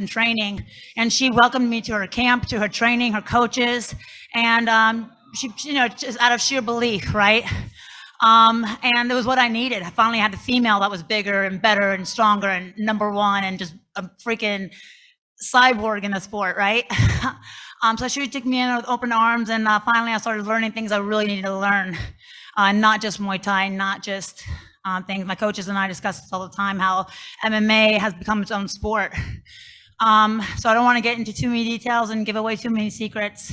in training, and she welcomed me to her camp, to her training, her coaches, and she, you know, just out of sheer belief, right? And it was what I needed. I finally had a female that was bigger and better and stronger and number one and just a freaking cyborg in the sport, right? So she took me in with open arms, and finally I started learning things I really needed to learn, not just Muay Thai, not just things. My coaches and I discuss this all the time, how MMA has become its own sport. So I don't want to get into too many details and give away too many secrets,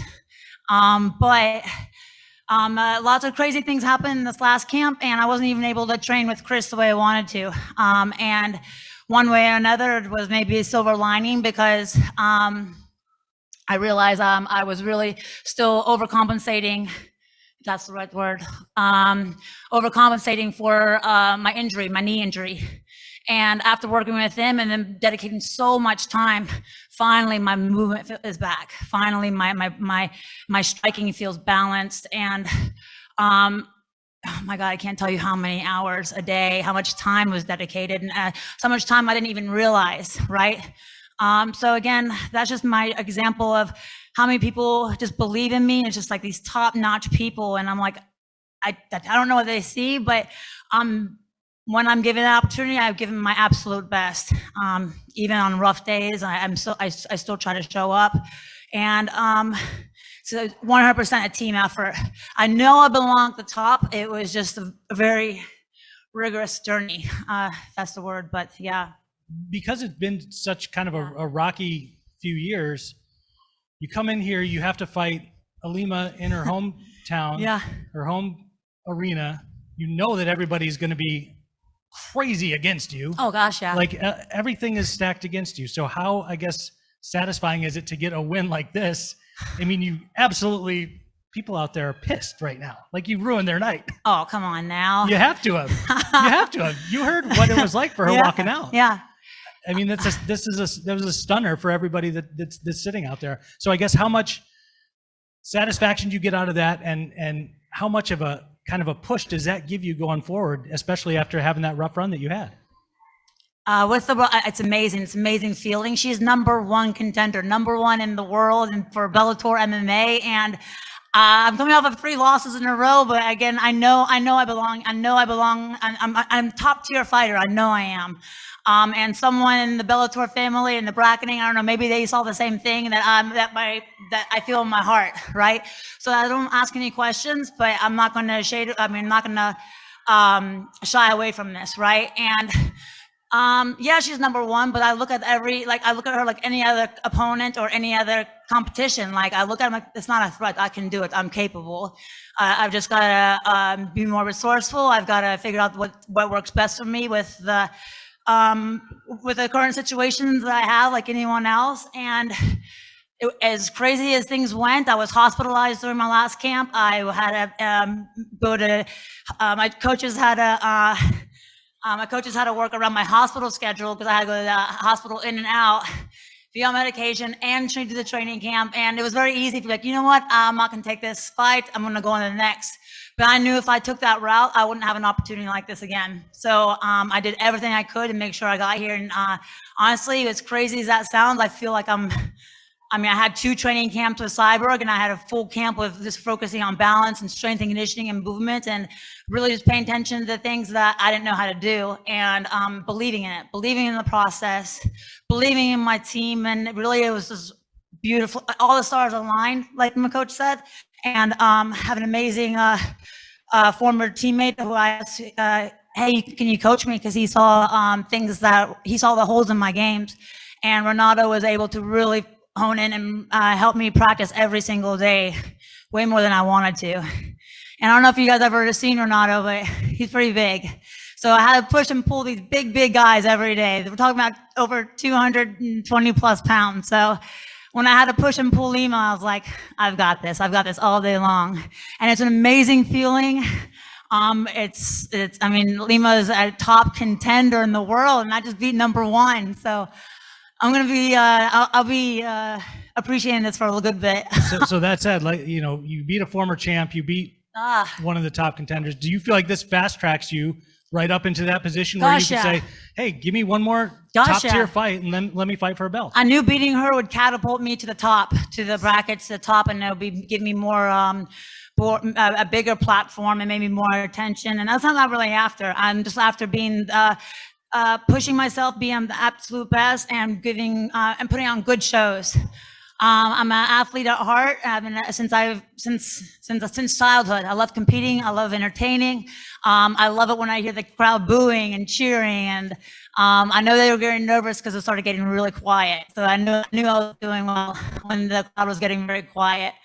but lots of crazy things happened in this last camp, and I wasn't even able to train with Chris the way I wanted to. And one way or another, it was maybe a silver lining, because I realized I was really still overcompensating, if that's the right word, overcompensating for my injury, my knee injury. And after working with him and then dedicating so much time, finally my movement is back. Finally my striking feels balanced. And oh my God, I can't tell you how many hours a day, how much time was dedicated, and so much time I didn't even realize, right? So again, that's just my example of how many people just believe in me. It's just like these top-notch people, and I'm like, I don't know what they see, but when I'm given an opportunity, I've given my absolute best. Even on rough days, I still try to show up, and so 100% a team effort. I know I belong at the top. It was just a very rigorous journey. That's the word, but yeah. Because it's been such kind of a rocky few years, you come in here, you have to fight Ilima in her hometown, yeah, her home arena. You know that everybody's going to be crazy against you. Oh gosh, yeah. Like everything is stacked against you. So how, I guess, satisfying is it to get a win like this? I mean, you absolutely, people out there are pissed right now. Like you ruined their night. Oh, come on now. You have to have. You have to have. You heard what it was like for her walking out. Yeah. I mean, that was a stunner for everybody that's sitting out there. So I guess how much satisfaction do you get out of that, and how much of a kind of a push does that give you going forward, especially after having that rough run that you had? It's amazing. It's an amazing feeling. She's #1 contender, #1 in the world, and for Bellator MMA. And I'm coming off of 3 losses in a row, but again, I know I belong. I'm top tier fighter. I know I am. And someone in the Bellator family and the bracketing, I don't know, maybe they saw the same thing that I feel in my heart, right? So I don't ask any questions, but I'm not going to shy away from this, right? And yeah, she's #1, but I look at her like any other opponent or any other competition. Like I look at them like, it's not a threat. I can do it. I'm capable. I've just got to be more resourceful. I've got to figure out what works best for me with the current situations that I have, like anyone else. And as crazy as things went, I was hospitalized during my last camp. I had to go to my coaches had to work around my hospital schedule, because I had to go to the hospital in and out, be on medication, and do the training camp. And it was very easy to be like, you know what, I'm not going to take this fight. I'm going to go on to the next. But I knew if I took that route, I wouldn't have an opportunity like this again. So I did everything I could to make sure I got here. And honestly, as crazy as that sounds, I feel like I had 2 training camps with Cyborg, and I had a full camp with just focusing on balance and strength and conditioning and movement, and really just paying attention to the things that I didn't know how to do, and believing in it, believing in the process, believing in my team. And really, it was just beautiful. All the stars aligned, like my coach said. And have an amazing former teammate who I asked, hey, can you coach me? Because he saw he saw the holes in my games. And Renato was able to really hone in and help me practice every single day, way more than I wanted to. And I don't know if you guys ever seen Renato, but he's pretty big. So I had to push and pull these big guys every day. We're talking about over 220 plus pounds. So when I had to push and pull Lima, I was like, I've got this all day long. And it's an amazing feeling. I mean, Lima is a top contender in the world, and I just beat #1. So I'm going to be, I'll be appreciating this for a good bit. So that said, like, you know, you beat a former champ, you beat one of the top contenders. Do you feel like this fast tracks you right up into that position where you Gosh, could yeah. say, hey, give me one more Gosh, top tier yeah. fight and then let me fight for a belt. I knew beating her would catapult me to the top, to the brackets, to the top, and give me more, a bigger platform and maybe more attention. And that's not what I'm really after. I'm just after being, pushing myself, being the absolute best, and giving and putting on good shows. I'm an athlete at heart. I've been since childhood. I love competing. I love entertaining. I love it when I hear the crowd booing and cheering. And I know they were getting nervous because it started getting really quiet. So I knew I was doing well when the crowd was getting very quiet.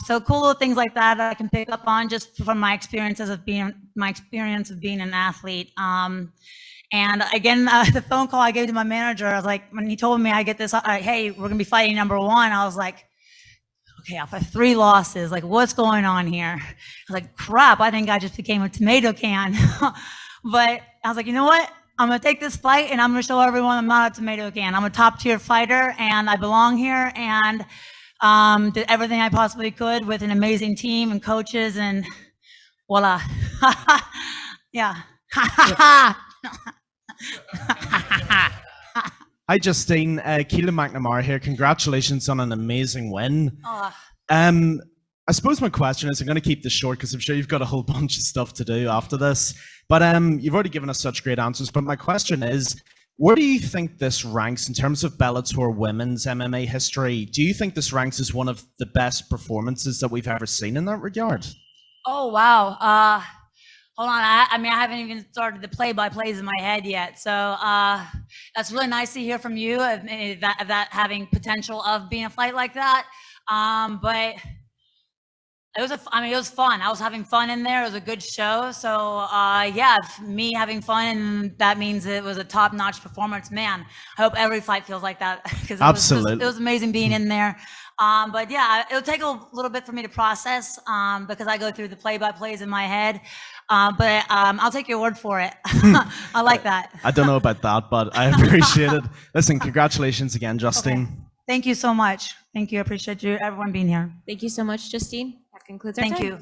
So cool little things like that I can pick up on just from my experience of being an athlete. And again, the phone call I gave to my manager, I was like, when he told me I get this, hey, we're gonna be fighting number one, I was like, okay, I've had 3 losses, like what's going on here? I was like, crap, I think I just became a tomato can. But I was like, you know what? I'm gonna take this fight and I'm gonna show everyone I'm not a tomato can. I'm a top tier fighter and I belong here, and did everything I possibly could with an amazing team and coaches, and voila. Yeah. Hi, Justine. Keelan McNamara here. Congratulations on an amazing win. Oh. I suppose my question is, I'm going to keep this short because I'm sure you've got a whole bunch of stuff to do after this. But you've already given us such great answers. But my question is, where do you think this ranks in terms of Bellator women's MMA history? Do you think this ranks as one of the best performances that we've ever seen in that regard? Oh, wow. Hold on, I mean, I haven't even started the play-by-plays in my head yet. So that's really nice to hear from you, that having potential of being a fight like that. But it was fun. I was having fun in there. It was a good show. So yeah, me having fun, and that means it was a top-notch performance. Man, I hope every fight feels like that, because it was amazing being in there. But yeah, it'll take a little bit for me to process, because I go through the play-by-plays in my head. But I'll take your word for it. I like that. I don't know about that, but I appreciate it. Listen, congratulations again, Justine. Okay. Thank you so much. Thank you. I appreciate you, everyone being here. Thank you so much, Justine. That concludes our Thank time. you.